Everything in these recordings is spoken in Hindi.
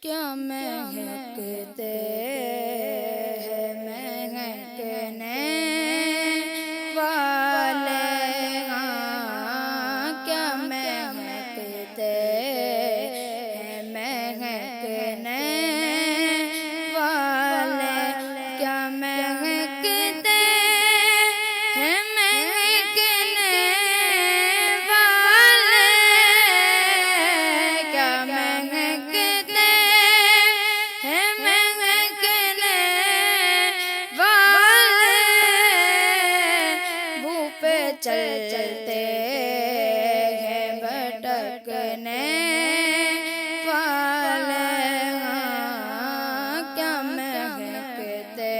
क्या महकते हैं महकने वाले, हाँ क्या महकते हैं महकने वाले, क्या महकते हैं महकने वाले, क्या महकते हैं महकने वाले, भू पे चलते हैं भटकने वाले, हाँ क्या महकते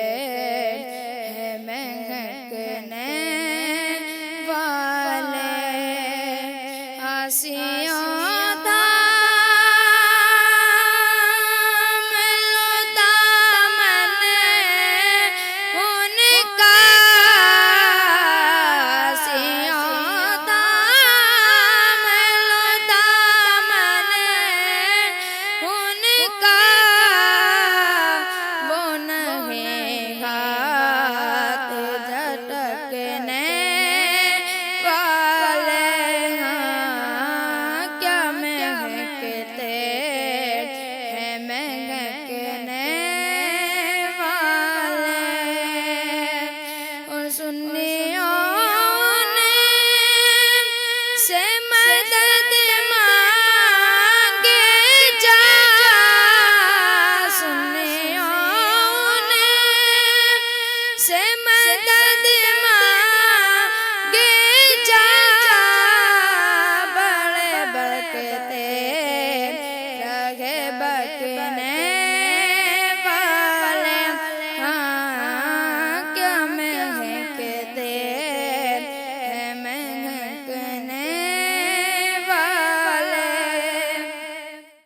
हैं महकने वाले। आसियाँ से मदद मांगे जा, सुनियों ने से मदद मांगे जा, बड़े बकते रहे बकने